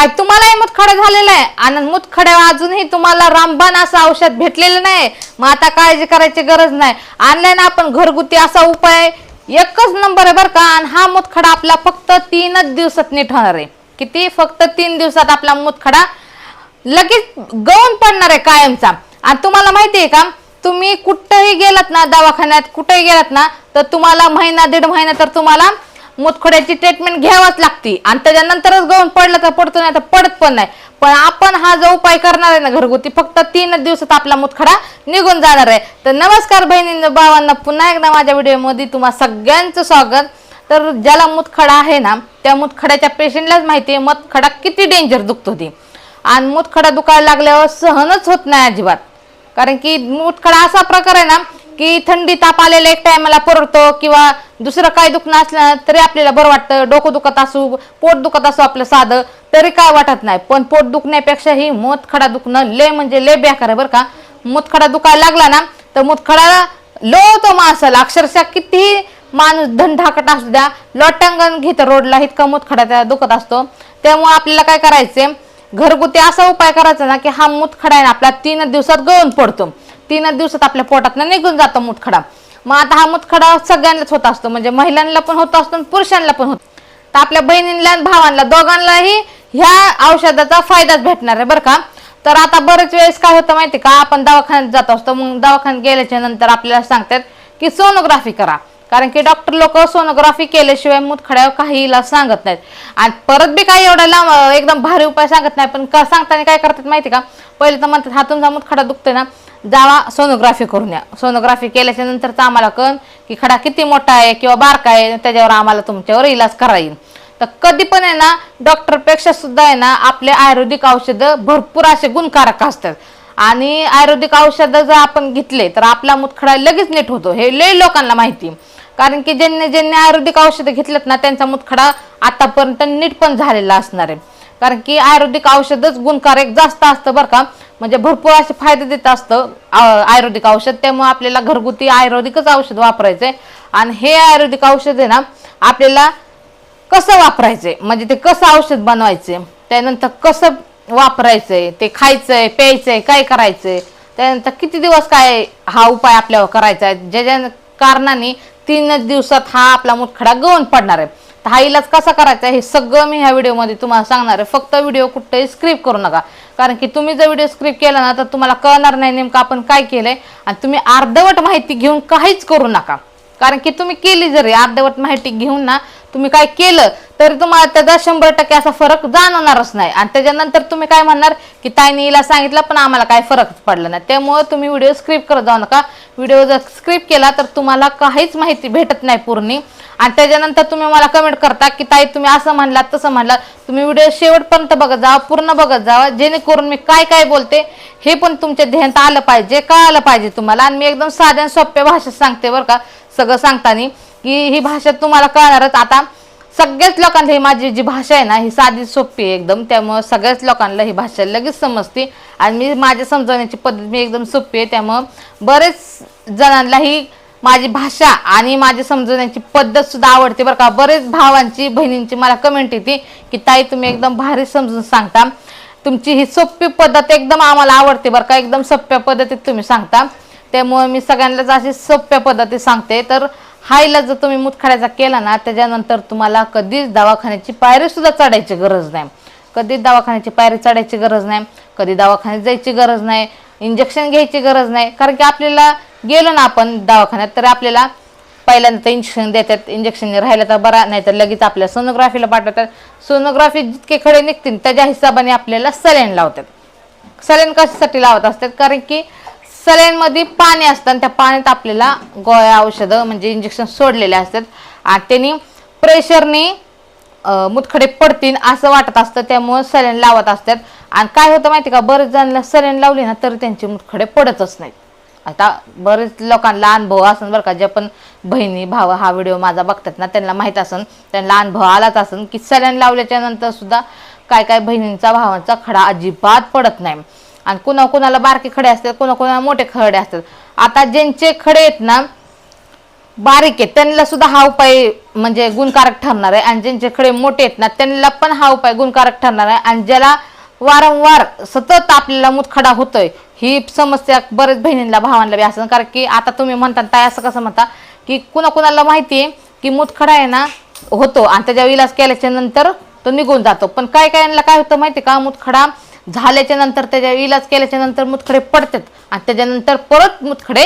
काय तुम्हालाही मुतखडा झालेला आहे आणि मुतखड्या अजूनही तुम्हाला रामबाण असं औषध भेटलेलं नाही, मग आता काळजी करायची गरज नाही. ऑनलाईन आपण घरगुती असा उपाय एकच नंबर आहे बरं का. आणि हा मुतखडा आपला फक्त 3च दिवसात नीट होणार आहे. किती? फक्त 3 दिवसात आपला मुतखडा लगेच गळून पडणार आहे कायमचा. आणि तुम्हाला माहिती आहे का, तुम्ही कुठेही गेलात ना, दवाखान्यात कुठेही गेलात ना, तर तुम्हाला महिना 1.5 महिना तर तुम्हाला मुतखड्याची ट्रीटमेंट घ्यावाच लागते. आणि त्याच्यानंतरच गळून पडलं तर पडतो, नाही तर पडत पण नाही. पण आपण हा जो उपाय करणार आहे ना घरगुती, फक्त 3 दिवसात आपला मुतखडा निघून जाणार आहे. तर नमस्कार बहिणींनो, भावांना, पुन्हा एकदा माझ्या व्हिडिओमध्ये तुम्हा सगळ्यांचं स्वागत. तर ज्याला मुतखडा आहे ना, त्या मुतखड्याच्या पेशंटलाच माहिती आहे मुतखडा किती डेंजर दुखतो ते. आणि मुतखडा दुखायला लागल्यावर सहनच होत नाही अजिबात. कारण की मुतखडा असा प्रकार आहे ना की थंडी ताप आलेला एक टायमाला परवडतो, किंवा दुसरं काय दुखणं असलं तरी आपल्याला बरं वाटतं. डोकं दुखत असू, पोट दुखत असू आपलं साधं, तरी काय वाटत नाही. पण पोट दुखण्यापेक्षा ही मुतखडा दुखणं लय म्हणजे लय बेकार आहे बरं का. मुतखडा दुखायला लागला ना तर मुतखडा लोळतो माणसाला अक्षरशः. कितीही माणूस धनधाकट असू द्या, लोटांगण घेतं रोडला, इतका मुतखडा दुखत असतो. त्यामुळे आपल्याला काय करायचंय, घरगुती असा उपाय करायचा ना की हा मुतखडा आहे ना आपला 3 दिवसात गळून पडतो. 3 दिवसात आपल्या पोटात निघून जातो मुतखडा. मग आता हा मुतखडा सगळ्यांनाच होत असतो, म्हणजे महिलांना पण होत असतो आणि पुरुषांना पण होतो. तर आपल्या बहिणींना आणि भावांना दोघांनाही ह्या औषधाचा फायदाच भेटणार आहे बरं का. तर आता बरेच वेळेस काय होतं माहिती का, आपण दवाखान्यात जात असतो, मग दवाखान्यात गेल्याच्या नंतर आपल्याला सांगतात की सोनोग्राफी करा. कारण की डॉक्टर लोक सोनोग्राफी केल्याशिवाय मुतखड्यावर काही इलाज सांगत नाहीत. आणि परत बी काही एवढा लांब एकदम भारी उपाय सांगत नाही. पण सांगताना काय करतात माहिती का, पहिले तर म्हणतात हा तुमचा मुतखडा दुखतोय ना, जावा सोनोग्राफी करून या. सोनोग्राफी केल्याच्या नंतरच आम्हाला कळन की खडा किती मोठा आहे किंवा बारका आहे, त्याच्यावर आम्हाला तुमच्यावर इलाज करा येईल. तर कधी पण आहे ना, डॉक्टरपेक्षा सुद्धा आहे ना आपले आयुर्वेदिक औषधं भरपूर असे गुणकारक असतात. आणि आयुर्वेदिक औषधं जर आपण घेतले तर आपला मुतखडा लगेच नीट होतो. हे लय लोकांना माहिती. कारण की ज्यांनी आयुर्वेदिक औषधं घेतलेत ना, त्यांचा मुतखडा आतापर्यंत नीट पण झालेला असणार आहे. कारण की आयुर्वेदिक औषधच गुणकारक जास्त असतं बरं का. म्हणजे भरपूर असे फायदे देत असतं आयुर्वेदिक औषध. त्यामुळे आपल्याला घरगुती आयुर्वेदिकच औषध वापरायचंय. आणि हे आयुर्वेदिक औषध आहे ना आपल्याला कसं वापरायचंय, म्हणजे ते कसं औषध बनवायचे, त्यानंतर कसं वापरायचंय, ते खायचंय प्यायचंय काय करायचंय, त्यानंतर किती दिवस काय हा उपाय आपल्यावर करायचा आहे, ज्या कारणाने 3 दिवसात हा आपला मुतखडा गळून पडणार आहे. तर हा इलाज कसा करायचा हे सगळं मी ह्या व्हिडिओमध्ये तुम्हाला सांगणार आहे. फक्त व्हिडिओ कुठेही स्क्रिप्ट करू नका. कारण की तुम्ही जर व्हिडिओ स्क्रिप्ट केला ना तर तुम्हाला कळणार नाही नेमकं आपण काय केलंय. आणि तुम्ही अर्धवट माहिती घेऊन काहीच करू नका. कारण की तुम्ही केली जरी अर्धवट माहिती घेऊन ना तुम्ही काय केलं तरी तुम्हाला त्याचा 100% असा फरक जाणवणारच नाही. आणि त्याच्यानंतर तुम्ही काय म्हणणार की ताईने हिला सांगितलं पण आम्हाला काय फरक पडला नाही. त्यामुळे तुम्ही व्हिडिओ स्क्रिप्ट करत जाऊ नका. व्हिडिओ जर स्क्रिप्ट केला तर तुम्हाला काहीच माहिती भेटत नाही पूर्ण. आणि त्याच्यानंतर तुम्ही मला कमेंट करता की ताई तुम्ही असं म्हणलात तसं म्हणलात. तुम्ही व्हिडिओ शेवटपर्यंत बघत जावा, पूर्ण बघत जावा, जेणेकरून मी काय काय बोलते हे पण तुमच्या ध्यानात आलं पाहिजे, कळालं पाहिजे तुम्हाला. आणि मी एकदम साध्या सोप्या भाषेत सांगते बरं का सगळं सांगताना, की ही भाषा तुम्हाला कळणारच. आता सगळ्याच लोकांना ही माझी जी भाषा आहे ना ही साधी सोपी आहे एकदम. त्यामुळे सगळ्याच लोकांना ही भाषा लगेच समजते. आणि मी माझ्या समजवण्याची पद्धत मी एकदम सोपी आहे. त्यामुळं बरेच जणांना ही माझी भाषा आणि माझी समजवण्याची पद्धत सुद्धा आवडते बरं का. बरेच भावांची बहिणींची मला कमेंट येते की ताई तुम्ही एकदम भारी समजून सांगता, तुमची ही सोपी पद्धत एकदम आम्हाला आवडते बरं का, एकदम सोप्या पद्धतीत तुम्ही सांगता. त्यामुळे मी सगळ्यांनाच अशी सोप्या पद्धतीत सांगते. तर हा इलाज जर तुम्ही मुतखड्याचा केला ना त्याच्यानंतर तुम्हाला कधीच दवाखान्याची पायरी सुद्धा चढायची गरज नाही. कधीच दवाखान्याची पायरी चढायची गरज नाही, कधी दवाखान्यात जायची गरज नाही, इंजेक्शन घ्यायची गरज नाही. कारण की आपल्याला गेलो ना आपण दवाखान्यात तर आपल्याला पहिल्यांदा तर इंजेक्शन देतात, इंजेक्शन राहिलं तर बरा, नाही तर लगेच आपल्या सोनोग्राफीला पाठवतात. सोनोग्राफी जितके खडे निघतील त्याच्या हिशोबाने आपल्याला सलाईन लावतात. सलाईन कशासाठी लावत असतात, कारण की सलाईनमध्ये पाणी असतं आणि त्या पाण्यात आपल्याला गोळ्या औषधं म्हणजे इंजेक्शन सोडलेले असतात. आणि त्यांनी प्रेशरने मुतखडे पडतील असं वाटत असतं, त्यामुळे सलाईन लावत असतात. आणि काय होतं माहिती का, बरेच जणांना सलाईन लावली ना तरी त्यांचे मुतखडे पडतच नाहीत. आता बरेच लोकांना अनुभव असन बरं का, ज्या पण बहिणी भाव हा व्हिडिओ माझा बघतात ना त्यांना माहीत असन, त्यांना अनुभव आलाच असन की सलाईन लावल्याच्या नंतर सुद्धा काय काय बहिणींचा भावांचा खडा अजिबात पडत नाही. आणि कुणाला बारके खडे असतात, कुणाला मोठे खडे असतात. आता ज्यांचे खडे आहेत ना बारीक आहे त्यांना सुद्धा हा उपाय म्हणजे गुणकारक ठरणार आहे, आणि ज्यांचे खडे मोठे आहेत ना त्यांना पण हा उपाय गुणकारक ठरणार आहे. आणि ज्याला वारंवार सतत आपल्याला मुतखडा होतोय, ही समस्या बरेच बहिणींना भावांना बी असं, कारण की आता तुम्ही म्हणता ताई असं कसं म्हणता की कुणाकुणाला माहिती आहे की मुतखडा आहे ना होतो आणि त्याच्या इलाज केल्याच्या नंतर तो निघून जातो, पण काय कायांना काय होतं माहिती का, मुतखडा झाल्याच्या नंतर त्याच्या इलाज केल्याच्या नंतर मुतखडे पडतात आणि त्याच्यानंतर परत मुतखडे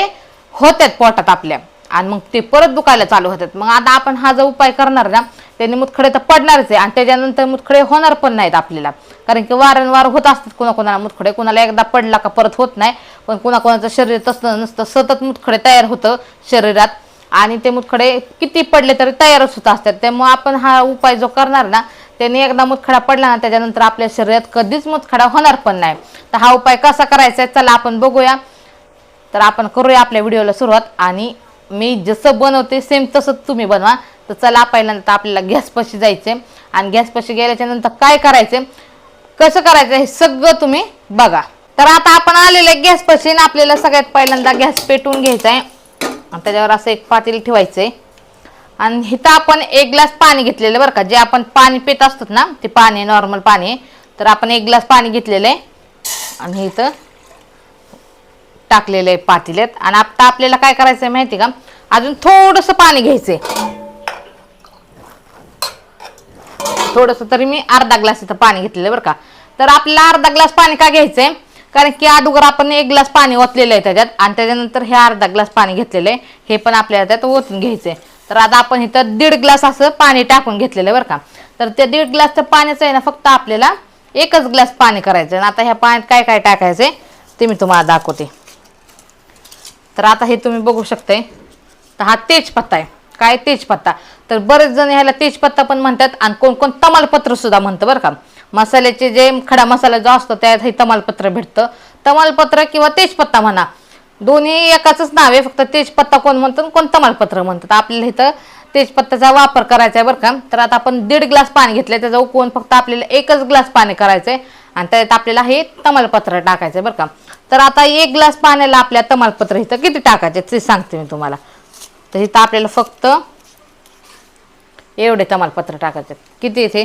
होतात पोटात आपल्या, आणि मग ते परत दुखायला चालू होतात. मग आता आपण हा जो उपाय करणार ना त्याने मुतखडे तर पडणारच आहे आणि त्याच्यानंतर मुतखडे होणार पण नाहीत आपल्याला, कारण की वारंवार होत असतात कुणाकुणाला मुतखडे, कुणाला एकदा पडला का परत होत नाही, पण कुणाकुणाचं शरीर तसं नसतं, सतत मुतखडे तयार होतं शरीरात आणि ते मुतखडे किती पडले तरी तयारच होत असतात. त्यामुळे आपण हा उपाय जो करणार ना त्याने एकदा मुतखडा पडला ना त्याच्यानंतर आपल्या शरीरात कधीच मुतखडा होणार पण नाही. तर हा उपाय कसा करायचा आहे चला आपण बघूया. तर आपण करूया आपल्या व्हिडिओला सुरुवात, आणि मी जसं बनवते सेम तसंच तुम्ही बनवा. तर चला पहिल्यांदा आपल्याला गॅसपाशी जायचे आणि गॅसपाशी गेल्याच्या नंतर काय करायचे कसं करायचं हे सगळं तुम्ही बघा. तर आता आपण आलेले गॅसपाशी आणि आपल्याला सगळ्यात पहिल्यांदा गॅस पेटवून घ्यायचा आहे आणि त्याच्यावर असं एक पातेलं ठेवायचंय आणि इथं आपण 1 ग्लास पाणी घेतलेलं बरं का, जे आपण पाणी पित असतो ना ते पाणी नॉर्मल पाणी, तर आपण 1 ग्लास पाणी घेतलेलं आहे आणि इथं टाकलेलं आहे पातेल्यात. आणि आता आपल्याला काय करायचंय माहिती का, अजून थोडंसं पाणी घ्यायचंय, थोडंसं तरी मी अर्धा ग्लास इथं पाणी घेतलेलं बरं का. तर आपल्याला अर्धा ग्लास पाणी का घ्यायचंय, कारण की अगोदर आपण 1 ग्लास पाणी ओतलेलं आहे त्याच्यात आणि त्याच्यानंतर हे अर्धा ग्लास पाणी घेतलेलं आहे, हे पण आपल्याला त्यात ओतून घ्यायचंय. तर आता आपण इथं 1.5 ग्लास असं पाणी टाकून घेतलेलं बरं का. तर त्या 1.5 ग्लासचं पाण्याचं आहे ना फक्त आपल्याला 1च ग्लास पाणी करायचं. आणि आता ह्या पाण्यात काय काय टाकायचंय ते मी तुम्हाला दाखवते. तर आता हे तुम्ही बघू शकताय, तर हा तेजपत्ता आहे. काय तेजपत्ता, तर बरेच जण ह्याला तेजपत्ता पण म्हणतात आणि कोण कोण तमालपत्र सुद्धा म्हणतं बरं का. मसाल्याचे जे खडा मसाला जो असतो त्यात हे तमालपत्र भेटतं, तमालपत्र किंवा तेजपत्ता म्हणा, दोन्ही एकाच नाव आहे, फक्त तेजपत्ता कोण म्हणतं कोण तमालपत्र म्हणतात. आपल्याला इथं तेजपत्त्याचा वापर करायचा आहे बरं का. तर आता आपण 1.5 ग्लास पाणी घेतलंय, त्याचा उकळून फक्त आपल्याला 1च ग्लास पाणी करायचंय आणि त्यात आपल्याला हे तमालपत्र टाकायचंय बरं का. तर आता 1 ग्लास पाण्याला आपल्या तमालपत्र इथं किती टाकायचे ते सांगते मी तुम्हाला. तर इथं आपल्याला फक्त एवढे तमालपत्र टाकायचे, किती इथे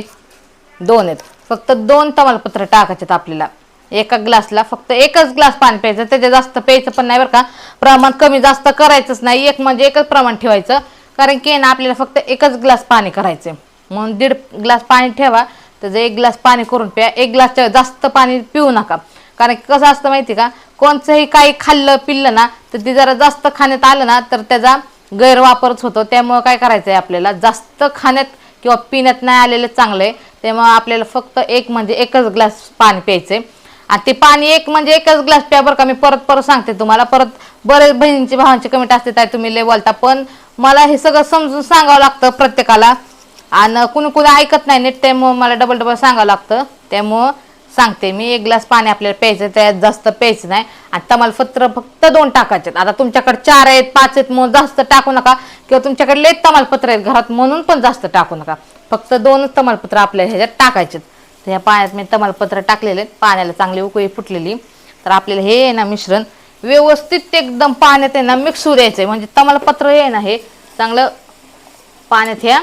2 आहेत, फक्त 2 तमालपत्र टाकायचे आपल्याला एका ग्लासला. फक्त 1च ग्लास पाणी प्यायचं, त्याच्या जास्त प्यायचं पण नाही बरं का, प्रमाण कमी जास्त करायचंच नाही, एक म्हणजे एकच प्रमाण ठेवायचं, कारण की ना आपल्याला फक्त 1च ग्लास पाणी करायचं. म्हणून 1.5 ग्लास पाणी ठेवा, त्याचं 1 ग्लास पाणी करून प्या. 1 ग्लासच्या जास्त पाणी पिऊ नका, कारण की कसं असतं माहिती का, कोणचंही काही खाल्लं पिल्लं ना तर ते जरा जास्त खाण्यात आलं ना तर त्याचा गैरवापरच होतो. त्यामुळं काय करायचं आहे आपल्याला, जास्त खाण्यात किंवा पिण्यात नाही आलेलं चांगलं आहे. त्यामुळं आपल्याला फक्त म्हणजे 1च ग्लास पाणी प्यायचंय आणि ते पाणी म्हणजे 1च ग्लास प्या बरं का. मी परत परत सांगते तुम्हाला, परत बरेच बहिणींची भावांची कमेंट असते ताई तुम्ही लय बोलता, पण मला हे सगळं समजून सांगावं लागतं प्रत्येकाला आणि कुणी कुणी ऐकत नाही नीट, त्यामुळं मला डबल डबल सांगावं लागतं. त्यामुळं सांगते मी, 1 ग्लास पाणी आपल्याला प्यायचं, त्यात जास्त प्यायचं नाही. आणि तमालपत्र फक्त 2 टाकायचे. आता तुमच्याकडे 4 आहेत 5 आहेत म्हणून जास्त टाकू नका, किंवा तुमच्याकडे लय तमालपत्र आहेत घरात म्हणून पण जास्त टाकू नका, फक्त 2च तमालपत्र आपल्या ह्याच्यात टाकायचे. तर ह्या पाण्यात मी तमालपत्र टाकलेले आहेत, पाण्याला चांगली उकळी फुटलेली. तर आपल्याला हे आहे ना मिश्रण व्यवस्थित एकदम पाण्यात आहे ना मिक्स होऊ द्यायचं आहे, म्हणजे तमालपत्र आहे ना हे चांगलं पाण्यात ह्या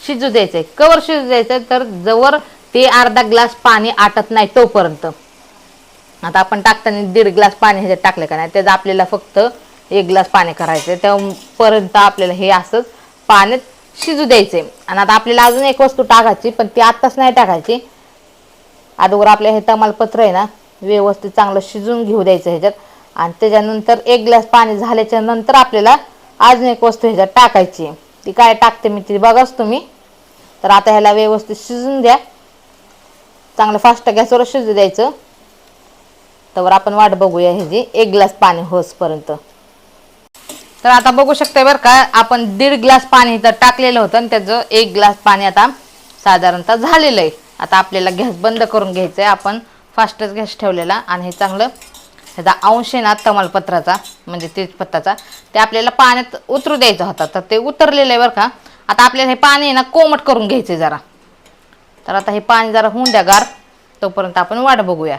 शिजू द्यायचंय. कवर शिजू द्यायचं, तर जवळ ते अर्धा ग्लास पाणी आटत नाही तोपर्यंत. आता आपण टाकताना 1.5 ग्लास पाणी ह्याच्यात टाकलं का नाही, त्याचं आपल्याला फक्त 1 ग्लास पाणी करायचं, त्यापर्यंत आपल्याला हे असंच पाण्यात शिजू द्यायचंय. आणि आता आपल्याला अजून एक वस्तू टाकायची, पण ती आत्ताच नाही टाकायची, अगोदर आपल्या हे तमालपत्र आहे ना व्यवस्थित चांगलं शिजून घेऊ द्यायचं ह्याच्यात. आणि त्याच्यानंतर 1 ग्लास पाणी झाल्याच्या नंतर आपल्याला अजून एक वस्तू ह्याच्यात टाकायची, ती काय टाकते मी ती बघाच तुम्ही. तर आता ह्याला व्यवस्थित शिजून द्या, चांगलं फास्ट गॅसवर शिजू द्यायचं. तर आपण वाट बघूया ह्याची 1 ग्लास पाणी होसपर्यंत. तर आता बघू शकता बरं का, आपण 1.5 ग्लास पाणी इथं टाकलेलं होतं आणि त्याचं 1 ग्लास पाणी आता साधारणतः झालेलं आहे. आता आपल्याला गॅस बंद करून घ्यायचं आहे, आपण फास्टच गॅस ठेवलेला. आणि हे चांगलं ह्याचा अंश आहे ना तमालपत्राचा म्हणजे तेजपत्ताचा, ते आपल्याला पाण्यात उतरू द्यायचा होता, तर ते उतरलेलं आहे बरं का. आता आपल्याला हे पाणी आहे ना कोमट करून घ्यायचं जरा. तर आता हे पाणी जरा होऊन द्या गार, तोपर्यंत आपण वाट बघूया.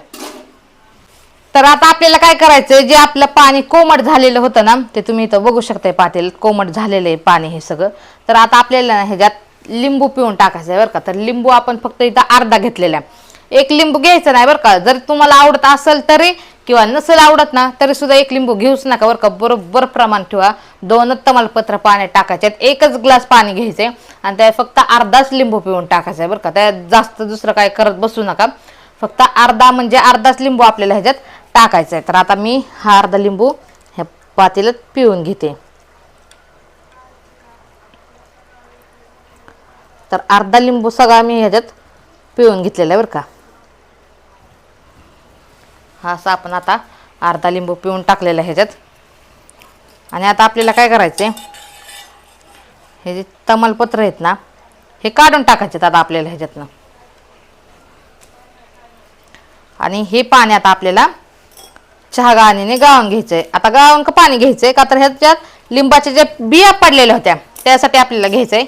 तर आता आपल्याला काय करायचं, जे आपलं पाणी कोमट झालेलं होतं ना, ते तुम्ही इथं बघू शकताय पातेल कोमट झालेलं आहे पाणी हे सगळं. तर आता आपल्याला ह्याच्यात लिंबू पिळून टाकायचं आहे बरं का. तर लिंबू आपण फक्त इथं अर्धा घेतलेला आहे. एक लिंबू घ्यायचं नाही बरं का. जर तुम्हाला आवडत असेल तरी किंवा नसेल आवडत ना तरी सुद्धा एक लिंबू घेऊच नका बरं का. बरोबर प्रमाण ठेवा. 2 तमालपत्र पाण्यात टाकायचे, 1च ग्लास पाणी घ्यायचे आणि त्यात फक्त अर्धाच लिंबू पिळून टाकायचा आहे बरं का. त्यात जास्त दुसरं काय करत बसू नका. फक्त अर्धा म्हणजे अर्धाच लिंबू आपल्याला ह्याच्यात टाकायचा आहे. तर आता मी हा अर्धा लिंबू ह्या पातेल्यात पिळून घेते. तर अर्धा लिंबू सगळा मी ह्याच्यात पिळून घेतलेला आहे बरं का. हा असा आपण आता अर्धा लिंबू पिळून टाकलेला आहे ह्याच्यात. आणि आता आपल्याला काय करायचं, हे जे तमालपत्र आहेत ना हे काढून टाकायचे आता आपल्याला ह्याच्यातनं. आणि हे पाणी आता आपल्याला चहा गाळणीने गाळून घ्यायचंय. आता गाळून का पाणी घ्यायचंय का तर ह्याच्यात लिंबाच्या ज्या बिया पडलेल्या होत्या त्यासाठी आपल्याला घ्यायचंय.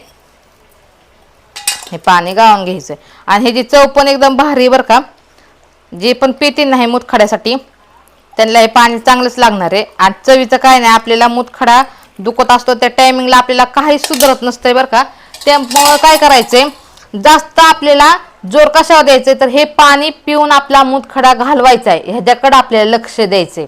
हे पाणी गाळून घ्यायचंय. आणि ह्याची चव पण एकदम भारी बरं का. जे पण पितील नाही मुतखड्यासाठी त्यांना हे पाणी चांगलंच लागणार आहे. आणि चवीचं काय नाही, आपल्याला मुतखडा दुखत असतो त्या टायमिंगला आपल्याला काही सुधारत नसतंय बरं का. त्यामुळं काय करायचंय, जास्त आपल्याला जोर कशावर द्यायचंय तर हे पाणी पिऊन आपला मुतखडा घालवायचा आहे ह्याच्याकडे आपल्याला लक्ष द्यायचंय.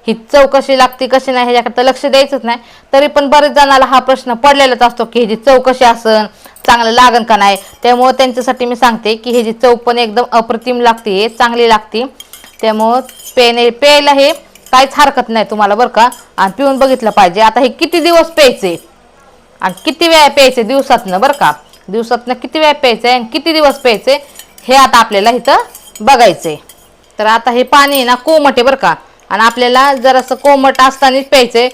ही चव कशी लागते कशी नाही ह्याच्याकडे लक्ष द्यायचंच नाही. तरी पण बरेच जणाला हा प्रश्न पडलेलाच असतो की ह्याची चव कशी असन, चांगलं लागन का नाही. त्यामुळं त्यांच्यासाठी मी सांगते की ह्याची चव पण एकदम अप्रतिम लागते, चांगली लागते. त्यामुळं प्यायला हे काहीच हरकत नाही तुम्हाला बरं का. आणि पिऊन बघितलं पाहिजे. आता हे किती दिवस प्यायचे आणि किती वेळा प्यायचे दिवसातनं बरं का. दिवसातनं किती वेळा प्यायचे आणि किती दिवस प्यायचे हे आता आपल्याला इथं बघायचंय. तर आता हे पाणी ना कोमट आहे बरं का. आणि आपल्याला जरासं कोमट असतानाच प्यायचंय.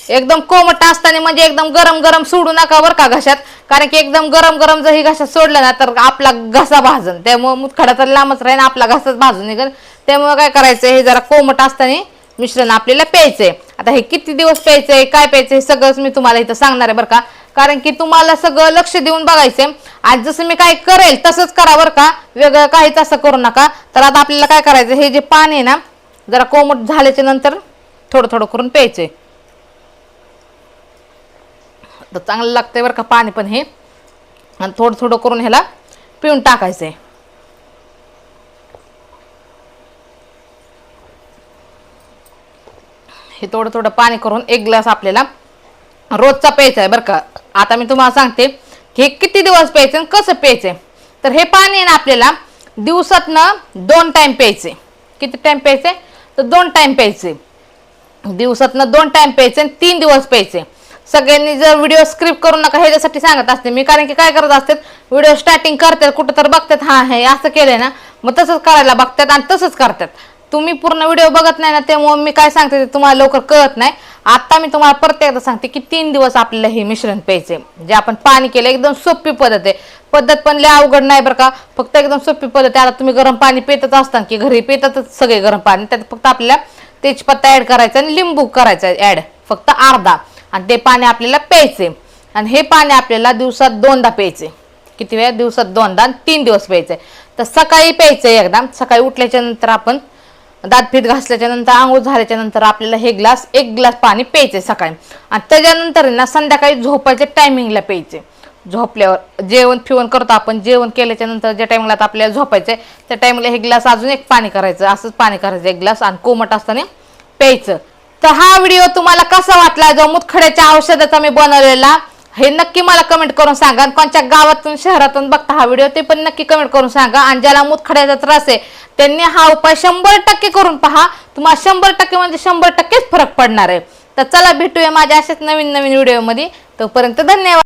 एकदम कोमट असताना म्हणजे एकदम गरम गरम सोडू नका बरं का घशात. कारण की एकदम गरम गरम जर ही घशात सोडलं ना तर आपला घसा भाजन. त्यामुळे मुतखडा तर लांबच राहील, आपला घसाच भाजून निघेल. त्यामुळे काय करायचंय, हे जरा कोमट असताना मिश्रण आपल्याला प्यायचंय. आता हे किती दिवस प्यायचंय काय प्यायचंय सगळंच मी तुम्हाला इथं सांगणार आहे बरं का. कारण की तुम्हाला सगळं लक्ष देऊन बघायचंय. आज जसं मी काय करेल तसंच करा बरं का. वेगळं काहीच असं करू नका. तर आता आपल्याला काय करायचं, हे जे पाणी आहे ना जरा कोमट झाल्याच्या नंतर थोडं थोडं करून प्यायचंय. तर चांगलं लागतंय बरं का पाणी पण हे. आणि थोडं थोडं करून ह्याला पिऊन टाकायचंय. हे थोडं थोडं पाणी करून 1 ग्लास आपल्याला रोजचा प्यायचा आहे बरं का. आता मी तुम्हाला सांगते की हे किती दिवस प्यायचं आणि कसं प्यायचंय. तर हे पाणी आहे ना आपल्याला दिवसातनं 2 टाइम प्यायचे. किती टाइम प्यायचे तर 2 टाइम प्यायचे. दिवसातनं 2 टाइम प्यायचे आणि 3 दिवस प्यायचे. सगळ्यांनी जर व्हिडिओ स्क्रिप्ट करू नका ह्याच्यासाठी सांगत असते मी. कारण की काय करत असतात, व्हिडिओ स्टार्टिंग करतात कुठं तर बघतात हा हे असं केलंय ना मग तसंच करायला बघतात आणि तसंच करतात. तुम्ही पूर्ण व्हिडिओ बघत नाही ना त्यामुळे मी काय सांगते ते तुम्हाला लवकर कळत नाही. आता मी तुम्हाला परत एकदा सांगते की 3 दिवस आपल्याला हे मिश्रण प्यायचे. जे आपण पाणी केलं एकदम सोपी पद्धत आहे. पद्धत पण लय अवघड नाही बरं का. फक्त एकदम सोपी पद्धत आहे. आता तुम्ही गरम पाणी पितच असताना की घरी पितातच सगळे गरम पाणी, त्यात फक्त आपल्याला तेजपत्ता ऍड करायचा आणि लिंबू करायचा ऍड फक्त अर्धा. आणि ते पाणी आपल्याला प्यायचे. आणि हे पाणी आपल्याला दिवसात 2दा प्यायचे. किती वेळा दिवसात 2दा आणि 3 दिवस प्यायचे. तर सकाळी प्यायचं एकदा. सकाळी उठल्याच्या नंतर आपण दात पीठ घासल्याच्या नंतर आंघोळ झाल्याच्या नंतर आपल्याला हे 1 ग्लास पाणी प्यायचे सकाळी. आणि त्याच्यानंतर ना संध्याकाळी झोपायच्या टायमिंगला प्यायचे. झोपल्यावर जेवण फिवण करतो आपण, जेवण केल्याच्या नंतर ज्या टायमिंगला आपल्याला झोपायचंय त्या टायमिंगला 1 ग्लास अजून 1 पाणी करायचं. असंच पाणी करायचं 1 ग्लास आणि कोमट असताना प्यायचं. तर हा व्हिडिओ तुम्हाला कसा वाटला जो मुतखड्याच्या औषधाचा मी बनवलेला हे नक्की मला कमेंट करून सांगा. कोणत्या गावातून शहरातून बघता हा व्हिडिओ ते पण नक्की कमेंट करून सांगा. आणि ज्याला मुतखड्याचा त्रास आहे त्यांनी हा उपाय 100% करून पहा. तुम्हाला 100% म्हणजे 100%च फरक पडणार आहे. तर चला भेटूया माझ्या अशाच नवीन नवीन व्हिडिओमध्ये. तोपर्यंत धन्यवाद.